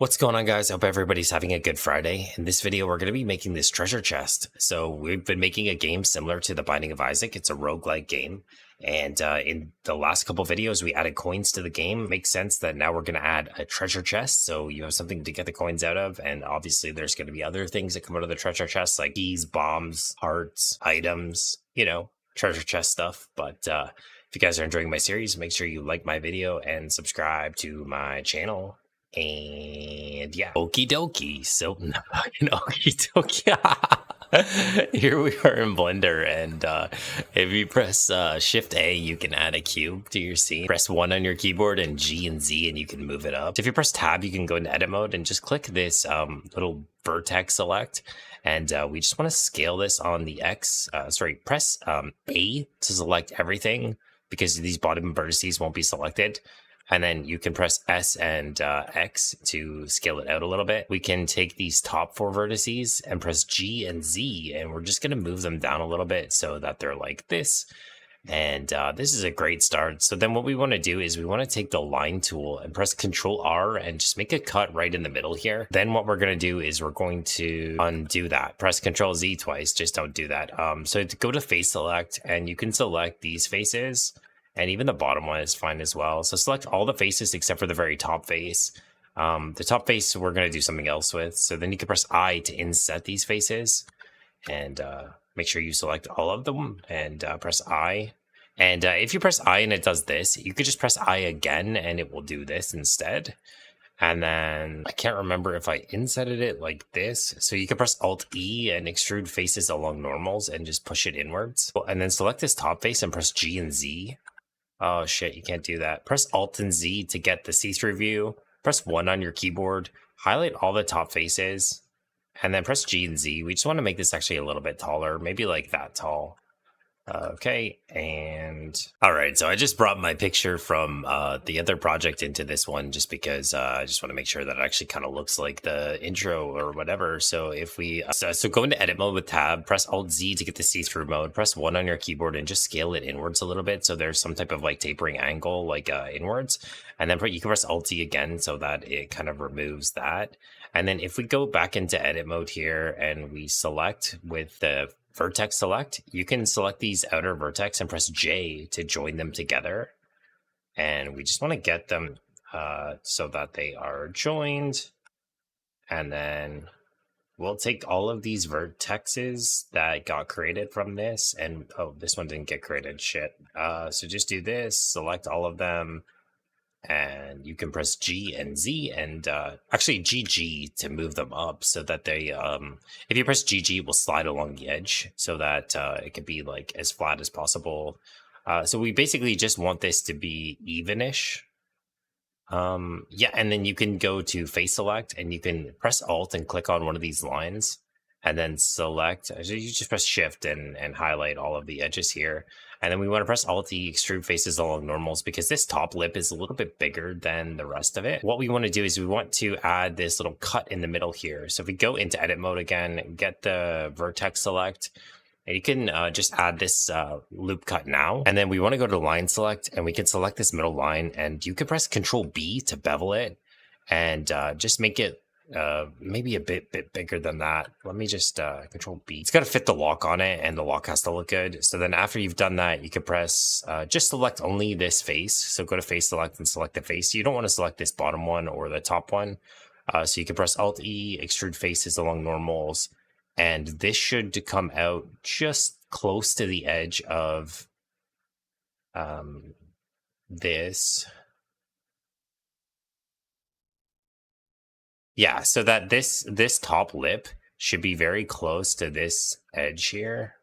What's going on, guys? I hope everybody's having a good Friday. In this video, we're going to be making this treasure chest. So we've been making a game similar to The Binding of Isaac. It's a roguelike game. And in the last couple videos, we added coins to the game. Makes sense that now we're going to add a treasure chest. So you have something to get the coins out of. And obviously, there's going to be other things that come out of the treasure chest, like keys, bombs, hearts, items, treasure chest stuff. But if you guys are enjoying my series, make sure you like my video and subscribe to my channel. And yeah, okie dokie. So fucking okie dokie. Here we are in Blender, and if you press Shift A, you can add a cube to your scene. Press 1 on your keyboard and G and Z, and you can move it up. If you press Tab, you can go into edit mode and just click this little vertex select. And we just want to scale this on the X. Press A to select everything because these bottom vertices won't be selected. And then you can press S and X to scale it out a little bit. We can take these top 4 vertices and press G and Z, and we're just going to move them down a little bit so that they're like this. And this is a great start. So then what we want to do is we want to take the line tool and press Control R and just make a cut right in the middle here. Then what we're going to do is we're going to undo that. Press Control Z twice, just don't do that. So to go to face select, and you can select these faces. And even the bottom one is fine as well. So select all the faces except for the very top face. The top face we're going to do something else with. So then you can press I to inset these faces. And make sure you select all of them and press I. And if you press I and it does this, you could just press I again and it will do this instead. And then I can't remember if I insetted it like this. So you can press Alt E and extrude faces along normals and just push it inwards. And then select this top face and press G and Z. Oh shit, you can't do that. Press Alt and Z to get the see-through view. Press 1 on your keyboard. Highlight all the top faces. And then press G and Z. We just want to make this actually a little bit taller. Maybe like that tall. Okay, and all right, so I just brought my picture from the other project into this one just because I just want to make sure that it actually kind of looks like the intro or whatever. So if we so go into edit mode with tab, press Alt Z to get the see-through mode, press 1 on your keyboard and just scale it inwards a little bit so there's some type of like tapering angle like inwards, and then you can press Alt Z again so that it kind of removes that. And then if we go back into edit mode here and we select with the vertex select, you can select these outer vertex and press J to join them together. And we just want to get them so that they are joined. And then we'll take all of these vertexes that got created from this. And oh, this one didn't get created. Shit. So just do this, select all of them. And you can press G and Z and actually GG to move them up so that they, if you press GG, it will slide along the edge so that it can be like as flat as possible. So we basically just want this to be evenish. Yeah, and then you can go to face select and you can press Alt and click on one of these lines and then select. So you just press Shift and highlight all of the edges here. And then we want to press Alt E, extrude faces along normals because this top lip is a little bit bigger than the rest of it. What we want to do is we want to add this little cut in the middle here. So if we go into edit mode again, get the vertex select, and you can just add this loop cut now. And then we want to go to line select and we can select this middle line and you can press Control B to bevel it and just make it maybe a bit bigger than that. Let me just Control B. It's got to fit the lock on it and the lock has to look good. So then after you've done that, you can press just select only this face. So go to face select and select the face. You don't want to select this bottom one or the top one. So you can press Alt E, extrude faces along normals, and this should come out just close to the edge of this. Yeah, so that this top lip should be very close to this edge here.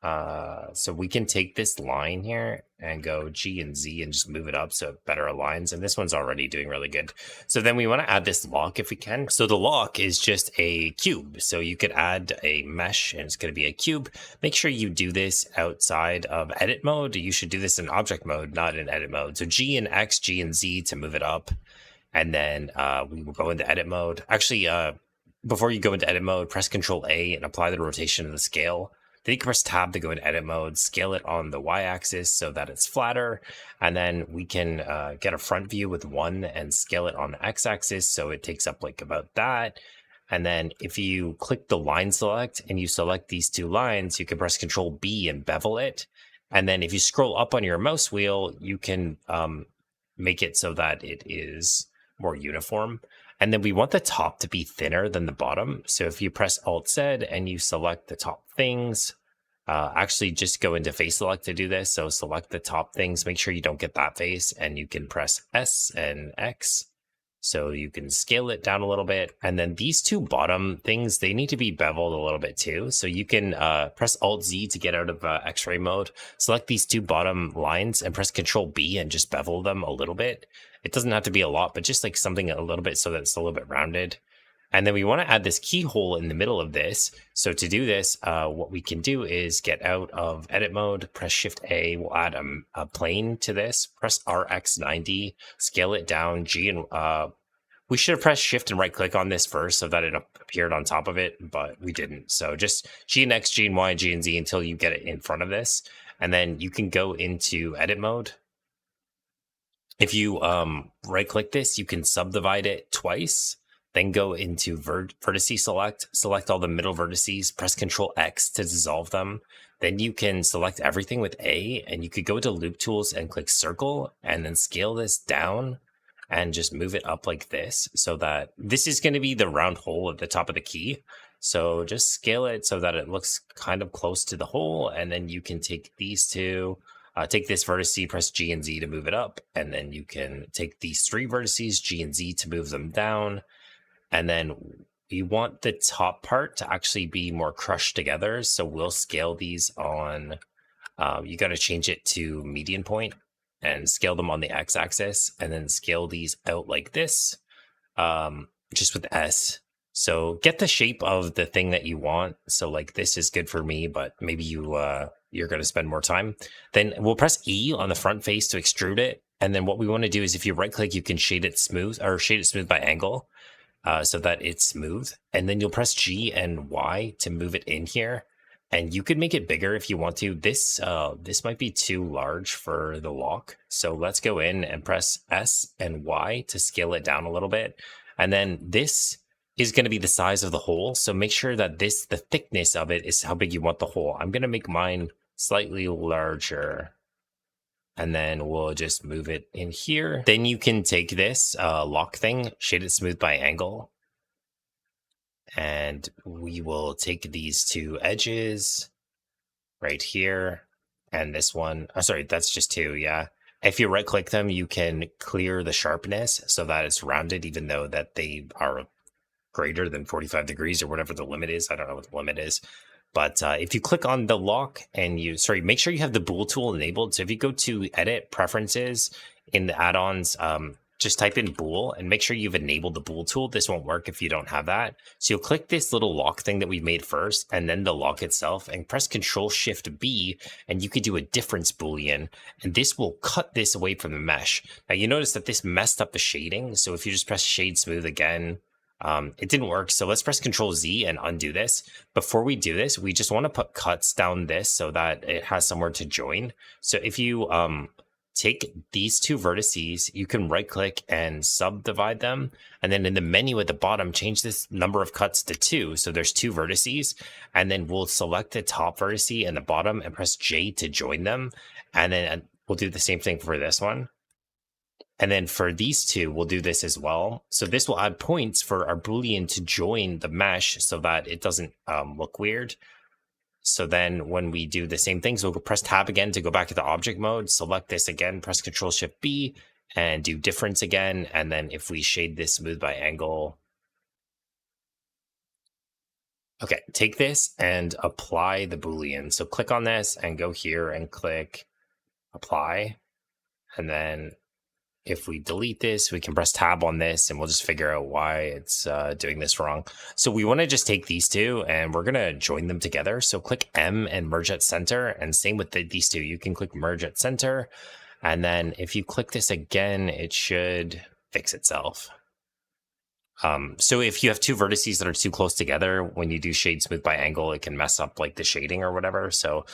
So we can take this line here and go G and Z and just move it up so it better aligns. And this one's already doing really good. So then we want to add this lock if we can. So the lock is just a cube. So you could add a mesh and it's going to be a cube. Make sure you do this outside of edit mode. You should do this in object mode, not in edit mode. So G and X, G and Z to move it up. And then we will go into edit mode. Actually, before you go into edit mode, press Control A and apply the rotation of the scale. Then you can press tab to go in edit mode, scale it on the y-axis so that it's flatter. And then we can get a front view with 1 and scale it on the x-axis so it takes up like about that. And then if you click the line select and you select these two lines, you can press Control B and bevel it. And then if you scroll up on your mouse wheel, you can make it so that it is more uniform. And then we want the top to be thinner than the bottom. So if you press Alt-Z and you select the top things, actually just go into face select to do this. So select the top things, make sure you don't get that face, and you can press S and X. So you can scale it down a little bit. And then these two bottom things, they need to be beveled a little bit too. So you can press Alt-Z to get out of X-ray mode. Select these two bottom lines and press Control B and just bevel them a little bit. It doesn't have to be a lot, but just like something a little bit so that it's a little bit rounded. And then we want to add this keyhole in the middle of this. So to do this, what we can do is get out of edit mode, press Shift A. We'll add a plane to this, press RX90, scale it down, G, and we should have pressed Shift and right click on this first so that it appeared on top of it, but we didn't. So just G and X, G and Y, G and Z until you get it in front of this. And then you can go into edit mode. If you right click this, you can subdivide it twice. Then go into vertice select all the middle vertices, press Control X to dissolve them. Then you can select everything with A, and you could go to loop tools and click circle and then scale this down and just move it up like this so that this is going to be the round hole at the top of the key. So just scale it so that it looks kind of close to the hole. And then you can take these two, take this vertice, press G and Z to move it up. And then you can take these three vertices, G and Z to move them down. And then you want the top part to actually be more crushed together. So we'll scale these on, you got to change it to median point and scale them on the x-axis, and then scale these out like this, just with S. So get the shape of the thing that you want. So like this is good for me, but maybe you're going to spend more time. Then we'll press E on the front face to extrude it. And then what we want to do is if you right click, you can shade it smooth by angle. So that it's smooth, and then you'll press G and Y to move it in here, and you could make it bigger if you want to. This might be too large for the lock, so let's go in and press S and Y to scale it down a little bit, and then this is going to be the size of the hole. So make sure that the thickness of it is how big you want the hole. I'm going to make mine slightly larger. And then we'll just move it in here. Then you can take this lock thing, shade it smooth by angle. And we will take these two edges right here. And this one, oh, sorry, that's just two, yeah. If you right click them, you can clear the sharpness so that it's rounded, even though that they are greater than 45 degrees or whatever the limit is. I don't know what the limit is. But if you click on the lock and make sure you have the bool tool enabled. So if you go to edit preferences in the add-ons, just type in bool and make sure you've enabled the bool tool. This won't work if you don't have that. So you'll click this little lock thing that we've made first, and then the lock itself, and press Control Shift B, and you could do a difference Boolean, and this will cut this away from the mesh. Now you notice that this messed up the shading. So if you just press Shade Smooth again, it didn't work. So let's press Control Z and undo this. Before we do this, we just want to put cuts down this so that it has somewhere to join. So if you take these two vertices, you can right click and subdivide them. And then in the menu at the bottom, change this number of cuts to 2. So there's 2 vertices, and then we'll select the top vertice and the bottom and press J to join them. And then we'll do the same thing for this one. And then for these two, we'll do this as well. So this will add points for our Boolean to join the mesh so that it doesn't look weird. So then when we do the same things, we'll press tab again to go back to the object mode, select this again, press Control Shift B and do difference again. And then if we shade this smooth by angle. Okay, take this and apply the Boolean. So click on this and go here and click apply. And then if we delete this, we can press tab on this and we'll just figure out why it's doing this wrong. So we want to just take these two and we're going to join them together. So click M and merge at center, and same with these two. You can click merge at center. And then if you click this again, it should fix itself. So if you have two vertices that are too close together, when you do shade smooth by angle, it can mess up like the shading or whatever. So,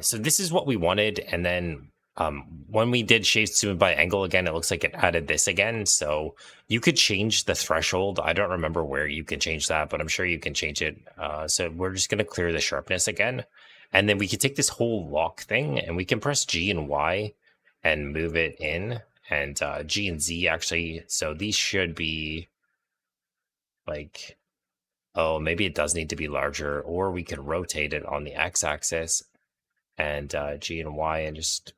so this is what we wanted. And then when we did shade smooth by angle again, it looks like it added this again. So you could change the threshold. I don't remember where you can change that, but I'm sure you can change it. So we're just going to clear the sharpness again. And then we can take this whole lock thing and we can press G and Y and move it in, and G and Z actually. So these should be like, oh, maybe it does need to be larger, or we could rotate it on the x-axis and G and Y and just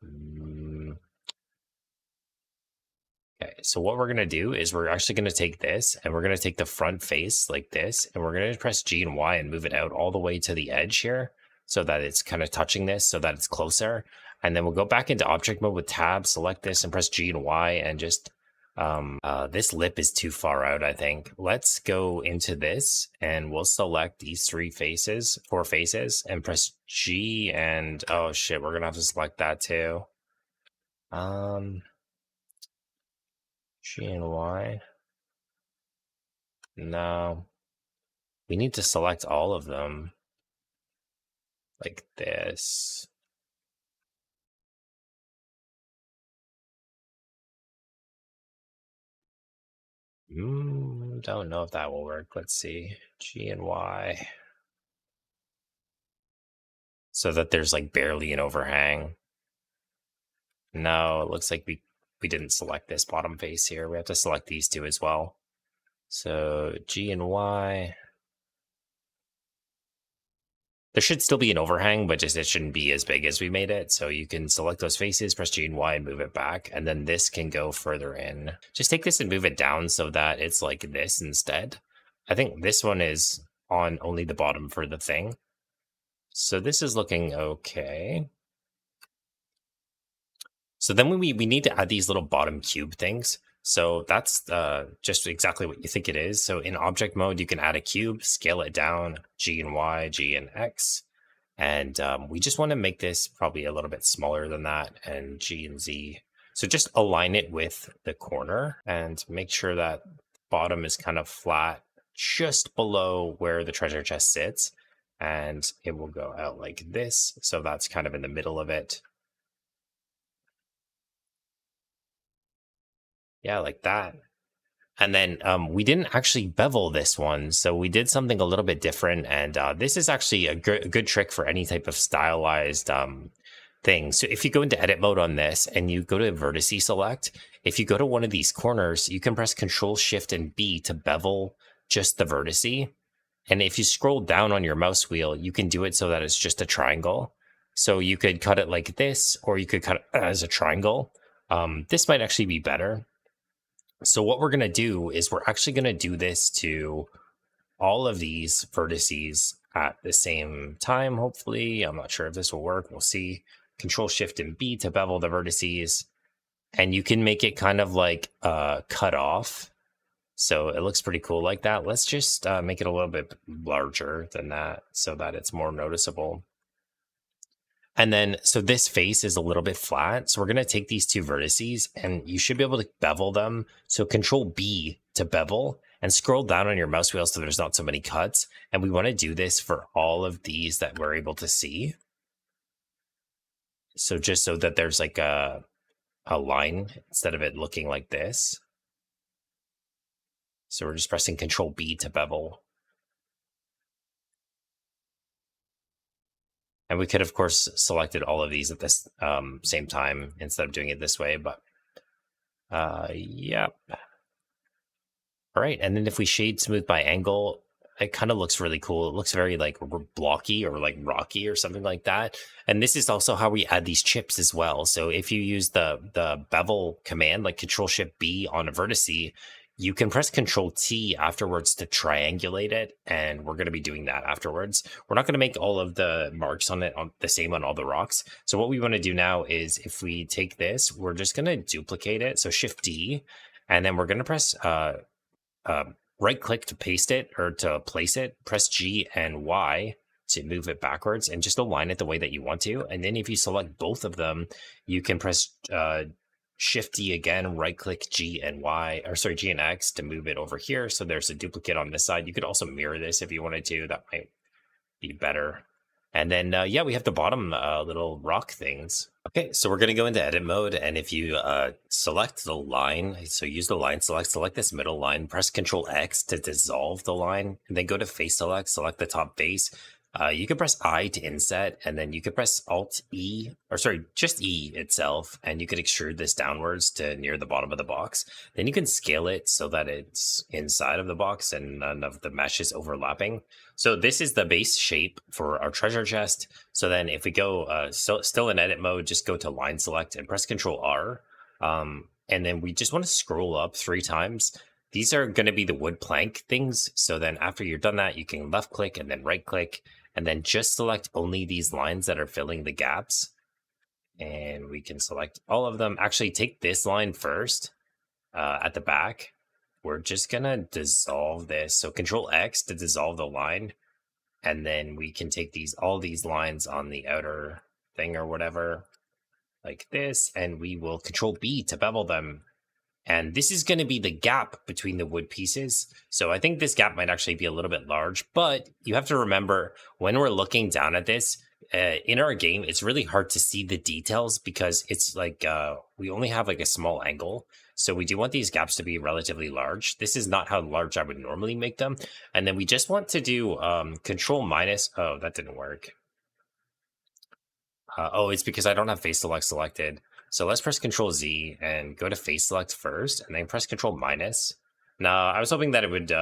okay. So what we're gonna do is we're actually gonna take this and we're gonna take the front face like this, and we're gonna press G and Y and move it out all the way to the edge here, so that it's kind of touching this, so that it's closer. And then we'll go back into object mode with tab, select this, and press G and Y, and just this lip is too far out, I think. Let's go into this and we'll select these four faces, and press G, and oh shit, we're gonna have to select that too. G and Y. No. We need to select all of them. Like this. Don't know if that will work. Let's see. G and Y. So that there's like barely an overhang. No, it looks like we didn't select this bottom face here. We have to select these two as well. So G and Y. There should still be an overhang, but just it shouldn't be as big as we made it. So you can select those faces, press G and Y and move it back. And then this can go further in. Just take this and move it down so that it's like this instead. I think this one is on only the bottom for the thing. So this is looking okay. So then we need to add these little bottom cube things. So that's just exactly what you think it is. So in object mode, you can add a cube, scale it down, G and Y, G and X. And we just want to make this probably a little bit smaller than that, and G and Z. So just align it with the corner and make sure that bottom is kind of flat just below where the treasure chest sits. And it will go out like this. So that's kind of in the middle of it. Yeah, like that. And then we didn't actually bevel this one, so we did something a little bit different. And this is actually a good trick for any type of stylized thing. So if you go into edit mode on this and you go to vertice select, if you go to one of these corners, you can press Control Shift and B to bevel just the vertice. And if you scroll down on your mouse wheel, you can do it so that it's just a triangle. So you could cut it like this, or you could cut it as a triangle. This might actually be better. So what we're going to do is we're actually going to do this to all of these vertices at the same time, hopefully. I'm not sure if this will work. We'll see. Control Shift and B to bevel the vertices. And you can make it kind of like cut off. So it looks pretty cool like that. Let's just make it a little bit larger than that so that it's more noticeable. And then, so this face is a little bit flat. So we're going to take these two vertices and you should be able to bevel them. So Control B to bevel and scroll down on your mouse wheel so there's not so many cuts. And we want to do this for all of these that we're able to see. So just so that there's like a line instead of it looking like this. So we're just pressing Control B to bevel. And we could, of course, selected all of these at this same time instead of doing it this way, but yep. All right, and then if we shade smooth by angle, it kind of looks really cool. It looks very like blocky or like rocky or something like that. And this is also how we add these chips as well. So if you use the bevel command, like Control Shift B on a vertice, you can press Control T afterwards to triangulate it, and we're going to be doing that afterwards. We're not going to make all of the marks on it the same on all the rocks. So what we want to do now is if we take this, we're just going to duplicate it. So Shift D, and then we're going to press right click to paste it or to place it, press G and Y to move it backwards, and just align it the way that you want to. And then if you select both of them, you can press Shift D again, right click G and Y, or sorry, G and X to move it over here. So there's a duplicate on this side. You could also mirror this if you wanted to. That might be better. And then, yeah, we have the bottom little rock things. Okay, so we're going to go into edit mode. And if you select the line, so use the line select this middle line, press Control X to dissolve the line, and then go to face select the top face. You can press I to inset, and then you could press Alt E, or sorry, just E itself, and you could extrude this downwards to near the bottom of the box. Then you can scale it so that it's inside of the box and none of the mesh is overlapping. So this is the base shape for our treasure chest. So then if we go still in edit mode, just go to line select and press Control R. And then we just want to scroll up 3 times. These are going to be the wood plank things. So then after you're done that, you can left click and then right click, and then just select only these lines that are filling the gaps. And we can select all of them. Actually, take this line first at the back. We're just going to dissolve this. So Control X to dissolve the line. And then we can take all these lines on the outer thing or whatever, like this. And we will Control B to bevel them. And this is going to be the gap between the wood pieces. So I think this gap might actually be a little bit large, but you have to remember when we're looking down at this in our game, it's really hard to see the details because it's like we only have like a small angle. So we do want these gaps to be relatively large. This is not how large I would normally make them. And then we just want to do Control minus. Oh, that didn't work. Oh, it's because I don't have face select selected. So let's press Control Z and go to face select first, and then press Control minus. Now, I was hoping that it would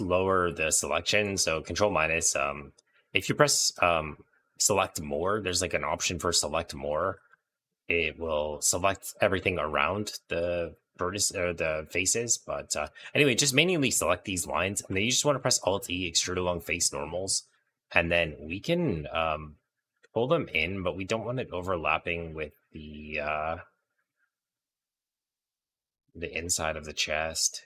lower the selection. So Control minus, if you press select more, there's like an option for select more. It will select everything around the vertices or the faces. But anyway, just manually select these lines, and then you just want to press Alt E, extrude along face normals, and then we can pull them in, but we don't want it overlapping with the inside of the chest.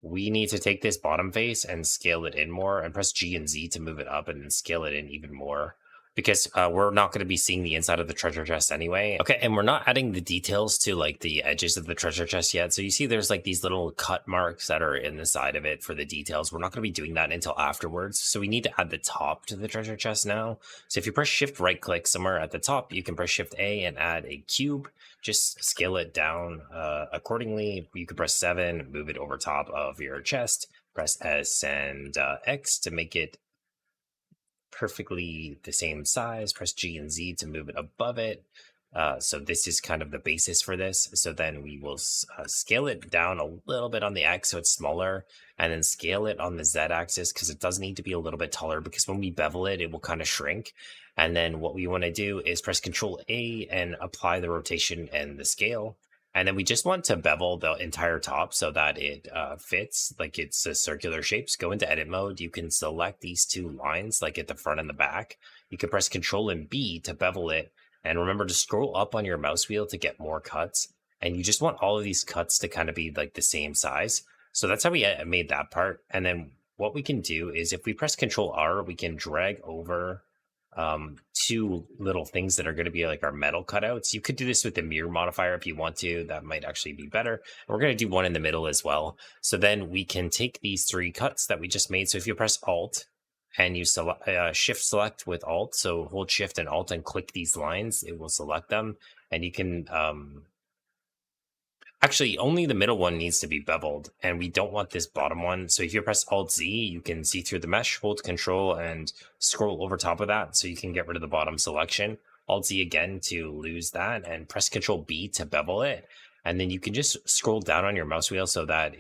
We need to take this bottom face and scale it in more, and press G and Z to move it up and then scale it in even more, because we're not going to be seeing the inside of the treasure chest anyway. Okay, and we're not adding the details to like the edges of the treasure chest yet. So you see there's like these little cut marks that are in the side of it for the details. We're not going to be doing that until afterwards. So we need to add the top to the treasure chest now. So if you press Shift right click somewhere at the top, you can press Shift A and add a cube. Just scale it down accordingly. You can press 7, move it over top of your chest. Press S and X to make it perfectly the same size. Press G and Z to move it above it. So this is kind of the basis for this. So then we will scale it down a little bit on the X so it's smaller, and then scale it on the Z axis because it does need to be a little bit taller, because when we bevel it, it will kind of shrink. And then what we want to do is press Control A and apply the rotation and the scale. And then we just want to bevel the entire top so that it fits, like it's a circular shapes. Go into edit mode. You can select these 2 lines, like at the front and the back. You can press Control and B to bevel it. And remember to scroll up on your mouse wheel to get more cuts. And you just want all of these cuts to kind of be like the same size. So that's how we made that part. And then what we can do is if we press Control R, we can drag over 2 little things that are going to be like our metal cutouts. You could do this with the mirror modifier if you want to. That might actually be better. And we're going to do one in the middle as well. So then we can take these 3 cuts that we just made. So if you press Alt and you Shift select with Alt, so hold Shift and Alt and click these lines, it will select them. And you can actually, only the middle one needs to be beveled, and we don't want this bottom one. So if you press Alt Z, you can see through the mesh, hold Control and scroll over top of that so you can get rid of the bottom selection. Alt Z again to lose that, and press Control B to bevel it. And then you can just scroll down on your mouse wheel so that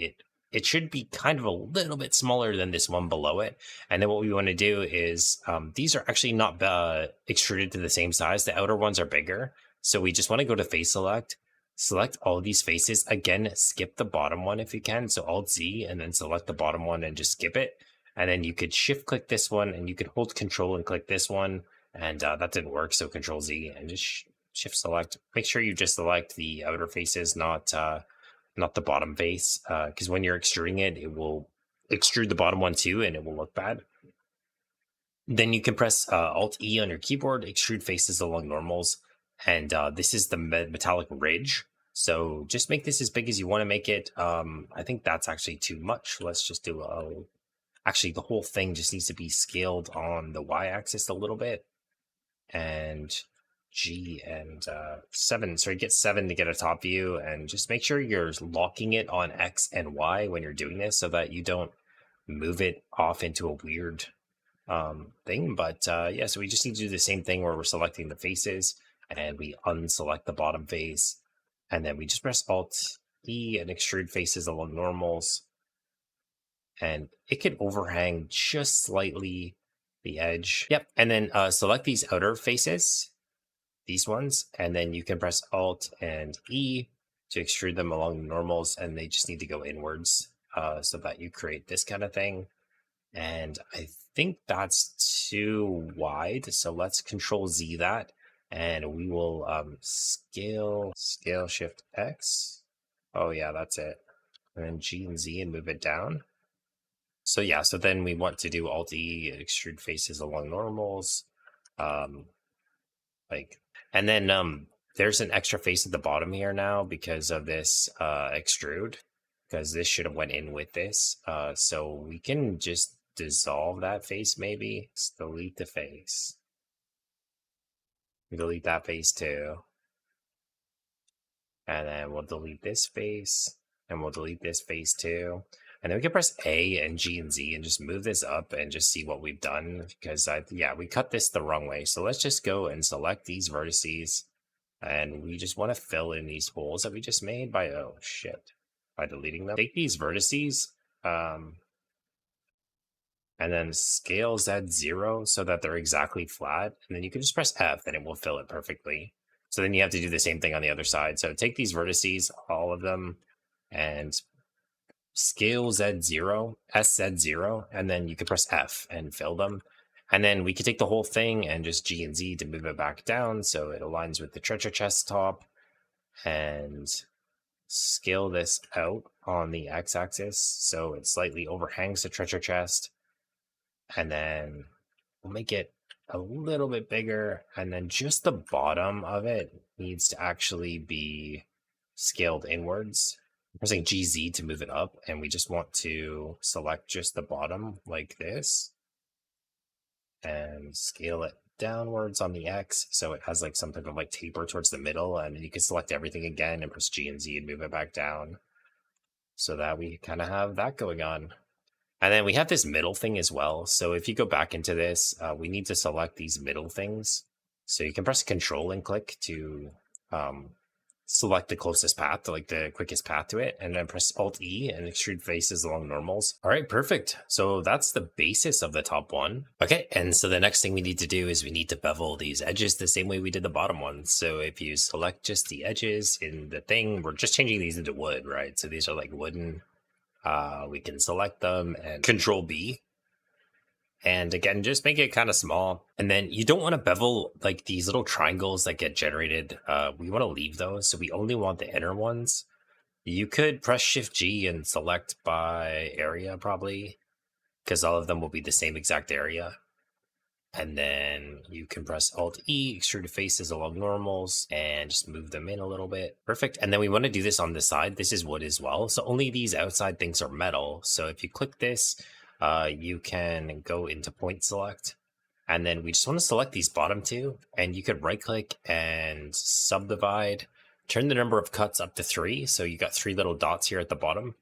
it should be kind of a little bit smaller than this one below it. And then what we want to do is, these are actually not extruded to the same size. The outer ones are bigger. So we just want to go to face select all these faces. Again, skip the bottom one if you can. So Alt Z and then select the bottom one and just skip it. And then you could Shift click this one, and you could hold Control and click this one. And that didn't work. So Control Z and just Shift select. Make sure you just select the outer faces, not the bottom face. Because when you're extruding it, it will extrude the bottom one too, and it will look bad. Then you can press Alt-E on your keyboard, extrude faces along normals, and this is the metallic ridge. So just make this as big as you want to make it. I think that's actually too much. Let's just do actually the whole thing just needs to be scaled on the y-axis a little bit. And G and 7. So you get 7 to get a top view, and just make sure you're locking it on X and Y when you're doing this so that you don't move it off into a weird thing. But yeah, so we just need to do the same thing where we're selecting the faces and we unselect the bottom face, and then we just press Alt E and extrude faces along normals, and it can overhang just slightly the edge. Yep. And then select these outer faces, these ones, and then you can press Alt and E to extrude them along the normals, and they just need to go inwards so that you create this kind of thing. And I think that's too wide, so let's Control Z that, and we will scale Shift X. Oh yeah, that's it. And then G and Z and move it down. So yeah, so then we want to do Alt E, extrude faces along normals, like, and then there's an extra face at the bottom here now because of this extrude, because this should have went in with this. So we can just dissolve that face, maybe. Let's delete the face. We delete that face too. And then we'll delete this face, and we'll delete this face too. And then we can press A and G and Z and just move this up and just see what we've done, because yeah, we cut this the wrong way. So let's just go and select these vertices, and we just want to fill in these holes that we just made by, oh shit, by deleting them. Take these vertices, and then scale Z0 so that they're exactly flat. And then you can just press F and it will fill it perfectly. So then you have to do the same thing on the other side. So take these vertices, all of them, and scale Z0, SZ0, and then you can press F and fill them. And then we could take the whole thing and just G and Z to move it back down so it aligns with the treasure chest top, and scale this out on the x-axis so it slightly overhangs the treasure chest. And then we'll make it a little bit bigger, and then just the bottom of it needs to actually be scaled inwards. I'm pressing GZ to move it up, and we just want to select just the bottom like this and scale it downwards on the X so it has like some type of like taper towards the middle, and then you can select everything again and press G and Z and move it back down so that we kind of have that going on. And then we have this middle thing as well. So if you go back into this, we need to select these middle things. So you can press Control and click to select the closest path, like the quickest path to it, and then press Alt E and extrude faces along normals. All right, perfect. So that's the basis of the top one. Okay, and so the next thing we need to do is we need to bevel these edges the same way we did the bottom one. So if you select just the edges in the thing, we're just changing these into wood, right? So these are like wooden. We can select them and Control B. And again, just make it kind of small. And then you don't want to bevel like these little triangles that get generated. We want to leave those. So we only want the inner ones. You could press Shift G and select by area probably, because all of them will be the same exact area. And then you can press Alt E, extrude faces along normals, and just move them in a little bit. Perfect. And then we want to do this on this side. This is wood as well. So only these outside things are metal. So if you click this, you can go into point select. And then we just want to select these bottom two. And you could right click and subdivide. Turn the number of cuts up to 3. So you got 3 little dots here at the bottom.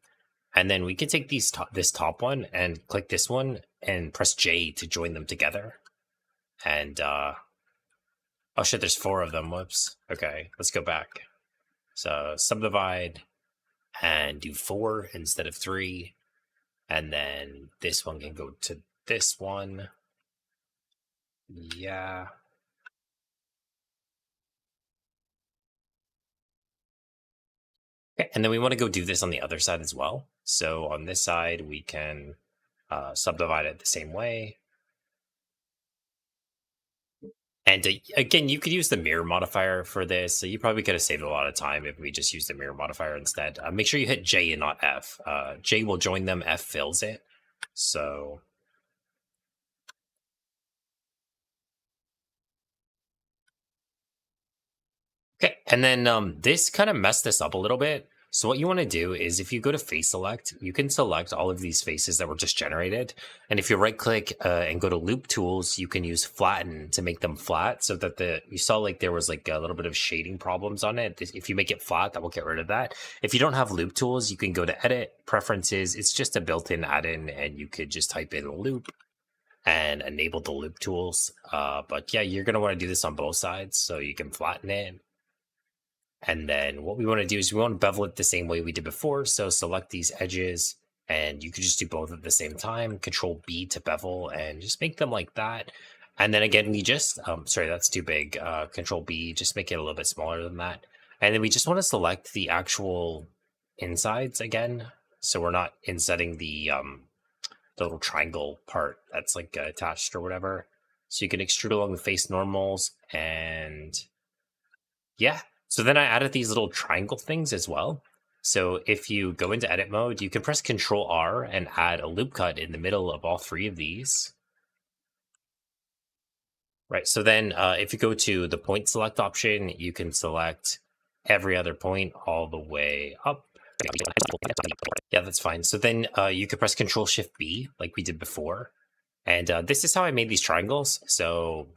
And then we can take these this top one and click this one and press J to join them together. And oh shit, there's 4 of them. Whoops. Okay, let's go back. So subdivide and do 4 instead of 3. And then this one can go to this one. Yeah. Okay, and then we want to go do this on the other side as well. So on this side, we can subdivide it the same way. And again, you could use the mirror modifier for this. So you probably could have saved a lot of time if we just used the mirror modifier instead. Make sure you hit J and not F. J will join them, F fills it. So Okay, and then this kind of messed this up a little bit. So what you want to do is if you go to face select, you can select all of these faces that were just generated. And if you right click and go to loop tools, you can use flatten to make them flat so that you saw like there was like a little bit of shading problems on it. If you make it flat, that will get rid of that. If you don't have loop tools, you can go to edit preferences. It's just a built-in add-in and you could just type in loop and enable the loop tools. But yeah, you're going to want to do this on both sides so you can flatten it. And then what we want to do is we want to bevel it the same way we did before. So select these edges and you can just do both at the same time. Control B to bevel and just make them like that. And then again, we just, sorry, that's too big. Control B, just make it a little bit smaller than that. And then we just want to select the actual insides again. So we're not insetting the little triangle part that's like attached or whatever. So you can extrude along the face normals and yeah. So then I added these little triangle things as well. So if you go into edit mode, you can press Control R and add a loop cut in the middle of all three of these. Right. So then if you go to the point select option, you can select every other point all the way up. Yeah, that's fine. So then you could press Control Shift B like we did before. And this is how I made these triangles. So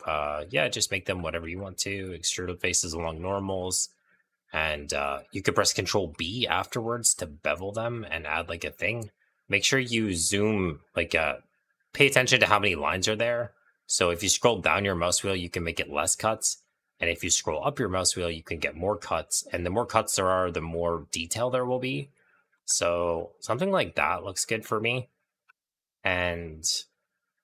yeah, just make them whatever you want to. Extrude faces along normals. And you could press Control B afterwards to bevel them and add like a thing. Make sure you zoom, like pay attention to how many lines are there. So if you scroll down your mouse wheel, you can make it less cuts. And if you scroll up your mouse wheel, you can get more cuts. And the more cuts there are, the more detail there will be. So something like that looks good for me. And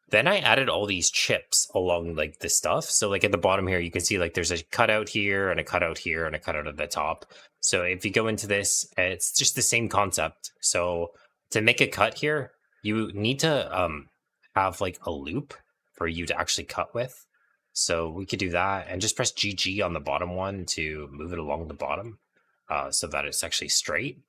then I added all these chips along like the stuff. So like at the bottom here, you can see like there's a cutout here and a cutout here and a cutout at the top. So if you go into this, it's just the same concept. So to make a cut here, you need to have like a loop for you to actually cut with. So we could do that and just press GG on the bottom one to move it along the bottom so that it's actually straight.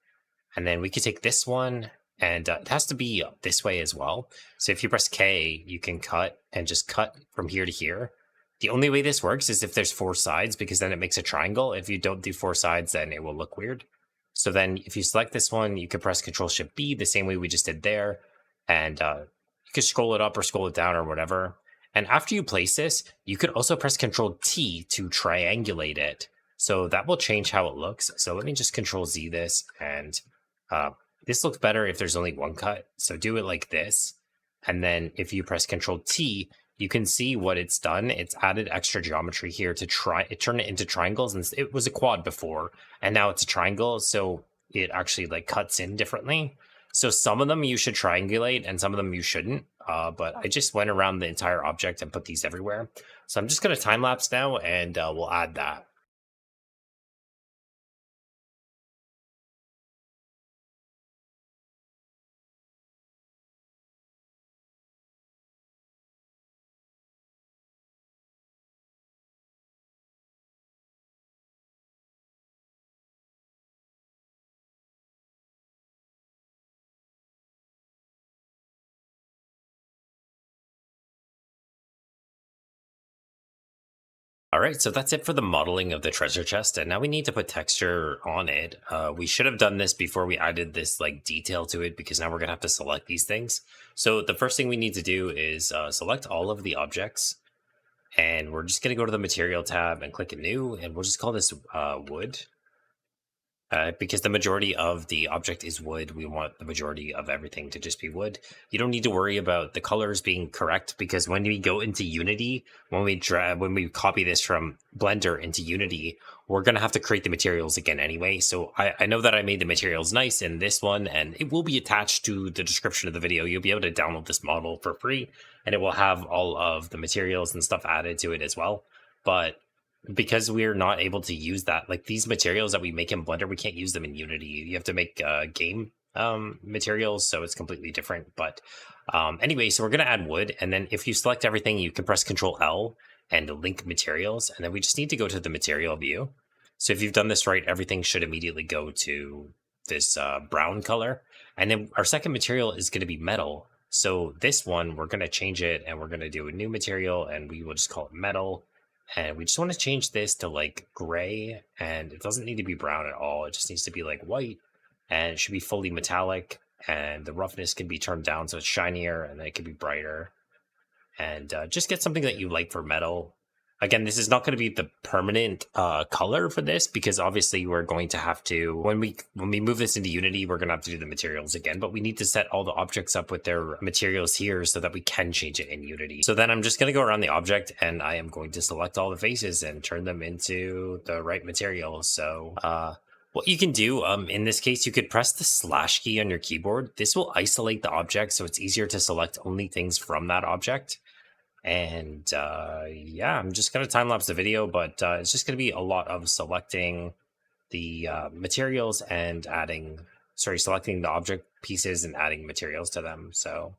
And then we could take this one and it has to be this way as well. So if you press K, you can cut and just cut from here to here. The only way this works is if there's 4 sides, because then it makes a triangle. If you don't do 4 sides, then it will look weird. So then if you select this one, you can press Control Shift B the same way we just did there. And you can scroll it up or scroll it down or whatever. And after you place this, you could also press Control T to triangulate it. So that will change how it looks. So let me just Control Z this and this looks better if there's only one cut. So do it like this. And then if you press Control T, you can see what it's done. It's added extra geometry here to turn it into triangles. And it was a quad before, and now it's a triangle. So it actually like cuts in differently. So some of them you should triangulate and some of them you shouldn't. But I just went around the entire object and put these everywhere. So I'm just going to time lapse now and we'll add that. All right, so that's it for the modeling of the treasure chest, and now we need to put texture on it. We should have done this before we added this like detail to it, because now we're gonna have to select these things. So the first thing we need to do is select all of the objects, and we're just gonna go to the material tab and click new, and we'll just call this wood. Because the majority of the object is wood, we want the majority of everything to just be wood. You don't need to worry about the colors being correct, because when we go into Unity, when we copy this from Blender into Unity, we're going to have to create the materials again anyway. So I know that I made the materials nice in this one, and it will be attached to the description of the video. You'll be able to download this model for free, and it will have all of the materials and stuff added to it as well. But because we're not able to use that, like these materials that we make in Blender, we can't use them in Unity. You have to make game materials, so it's completely different. But anyway, so we're going to add wood, and then if you select everything, you can press Control L and link materials, and then we just need to go to the material view. So if you've done this right, everything should immediately go to this brown color. And then our second material is going to be metal. So this one, we're going to change it, and we're going to do a new material, and we will just call it metal. And we just want to change this to like gray, and it doesn't need to be brown at all. It just needs to be like white, and it should be fully metallic, and the roughness can be turned down so it's shinier, and then it can be brighter. And just get something that you like for metal. Again, this is not going to be the permanent color for this, because obviously we're going to have to, when we move this into Unity, we're going to have to do the materials again, but we need to set all the objects up with their materials here so that we can change it in Unity. So then I'm just going to go around the object, and I am going to select all the faces and turn them into the right material. So what you can do, in this case, you could press the slash key on your keyboard. This will isolate the object, so it's easier to select only things from that object. And yeah, I'm just going to time lapse the video, but it's just going to be a lot of selecting the materials and selecting the object pieces and adding materials to them. So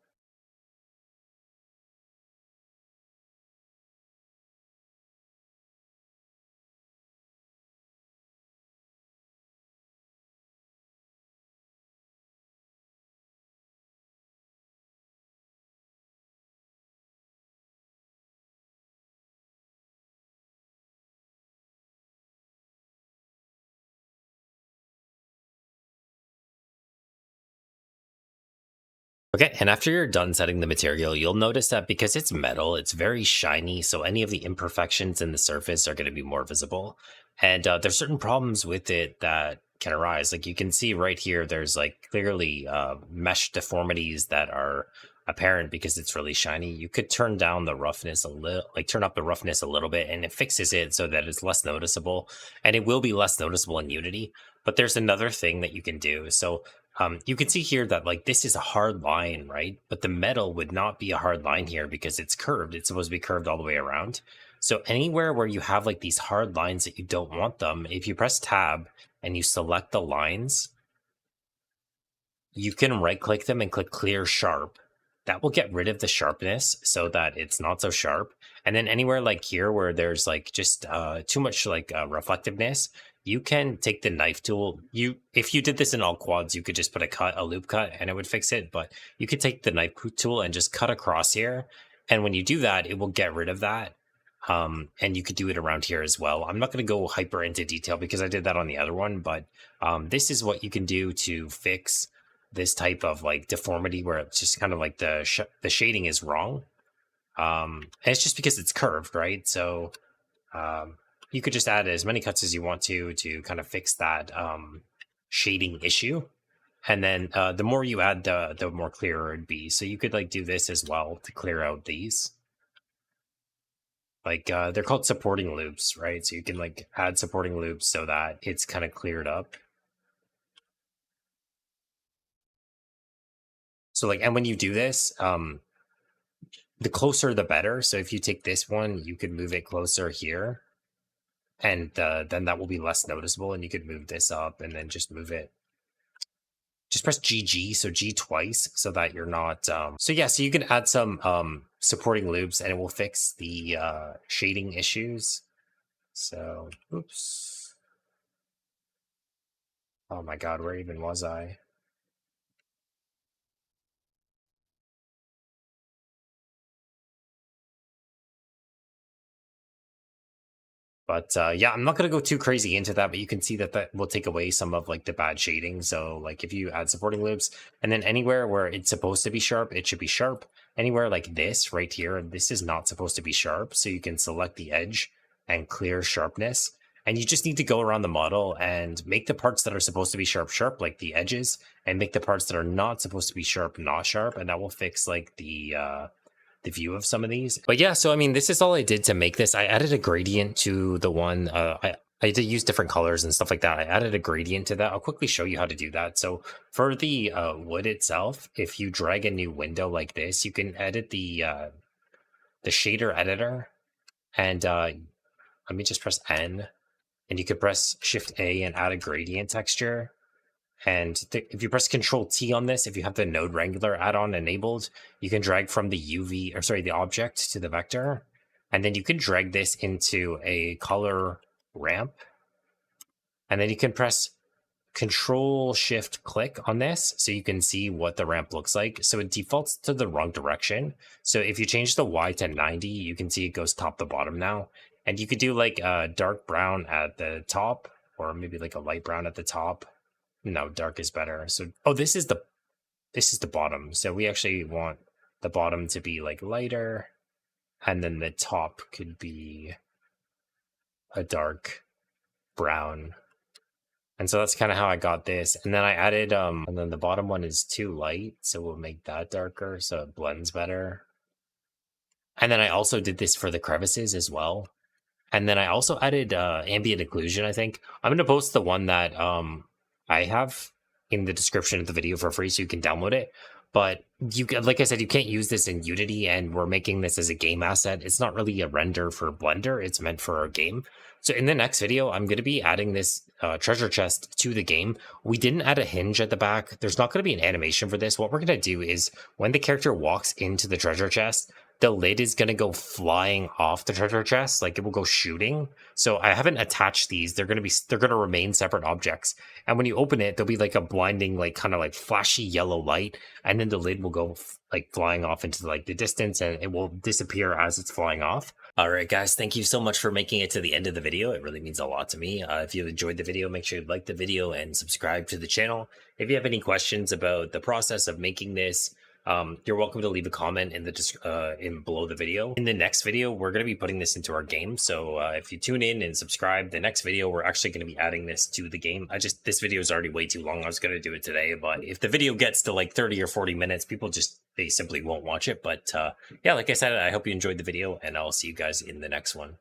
okay, and after you're done setting the material, you'll notice that because it's metal, it's very shiny, so any of the imperfections in the surface are going to be more visible. And there's certain problems with it that can arise. Like you can see right here, there's like clearly mesh deformities that are apparent because it's really shiny. You could turn down the roughness a little, like turn up the roughness a little bit, and it fixes it so that it's less noticeable. And it will be less noticeable in Unity. But there's another thing that you can do. So you can see here that like this is a hard line, right? But the metal would not be a hard line here because it's curved. It's supposed to be curved all the way around. So anywhere where you have like these hard lines that you don't want them, if you press tab and you select the lines, you can right click them and click clear sharp. That will get rid of the sharpness so that it's not so sharp. And then anywhere like here where there's like just too much like reflectiveness, you can take the knife tool. If you did this in all quads, you could just put a loop cut, and it would fix it. But you could take the knife tool and just cut across here. And when you do that, it will get rid of that. And you could do it around here as well. I'm not going to go hyper into detail because I did that on the other one, but this is what you can do to fix this type of like deformity where it's just kind of like the shading is wrong. And it's just because it's curved, right? So you could just add as many cuts as you want to kind of fix that shading issue. And then the more you add, the more clearer it'd be. So you could like do this as well to clear out these. Like they're called supporting loops, right? So you can like add supporting loops so that it's kind of cleared up. So like, and when you do this, the closer the better. So if you take this one, you could move it closer here, and then that will be less noticeable. And you could move this up and then just move it. Just press GG, so G twice, so that you're not. So yeah, so you can add some supporting loops, and it will fix the shading issues. So, oops. Oh my God, where even was I? But yeah, I'm not going to go too crazy into that, but you can see that that will take away some of like the bad shading. So like if you add supporting loops, and then anywhere where it's supposed to be sharp, it should be sharp. Anywhere like this right here, this is not supposed to be sharp. So you can select the edge and clear sharpness. And you just need to go around the model and make the parts that are supposed to be sharp, sharp, like the edges, and make the parts that are not supposed to be sharp, not sharp. And that will fix like the view of some of these. But yeah, so I mean, this is all I did to make this. I added a gradient to the one. I did use different colors and stuff like that. I added a gradient to that. I'll quickly show you how to do that. So for the wood itself, if you drag a new window like this, you can edit the shader editor. And let me just press N, and you could press Shift A and add a gradient texture. And if you press Control T on this, if you have the Node Wrangler add-on enabled, you can drag from the object to the vector. And then you can drag this into a color ramp. And then you can press Control Shift click on this so you can see what the ramp looks like. So it defaults to the wrong direction. So if you change the Y to 90, you can see it goes top to bottom now. And you could do like a dark brown at the top, or maybe like a light brown at the top. No, dark is better. So, oh, this is the bottom. So we actually want the bottom to be like lighter, and then the top could be a dark brown. And so that's kind of how I got this. And then I added and then the bottom one is too light, so we'll make that darker so it blends better. And then I also did this for the crevices as well. And then I also added ambient occlusion, I think. I'm going to post the one that I have in the description of the video for free so you can download it. But you, like I said, you can't use this in Unity, and we're making this as a game asset. It's not really a render for Blender. It's meant for our game. So in the next video, I'm going to be adding this treasure chest to the game. We didn't add a hinge at the back. There's not going to be an animation for this. What we're going to do is when the character walks into the treasure chest, the lid is going to go flying off the treasure chest, like it will go shooting. So I haven't attached these. They're going to remain separate objects. And when you open it, there'll be like a blinding, like kind of like flashy yellow light, and then the lid will go like flying off into like the distance, and it will disappear as it's flying off. All right, guys, thank you so much for making it to the end of the video. It really means a lot to me. If you enjoyed the video, make sure you like the video and subscribe to the channel. If you have any questions about the process of making this, you're welcome to leave a comment in below the video. In the next video, we're going to be putting this into our game. So if you tune in and subscribe, the next video, we're actually going to be adding this to the game. This video is already way too long. I was going to do it today, but if the video gets to like 30 or 40 minutes, they simply won't watch it. But yeah, like I said, I hope you enjoyed the video, and I'll see you guys in the next one.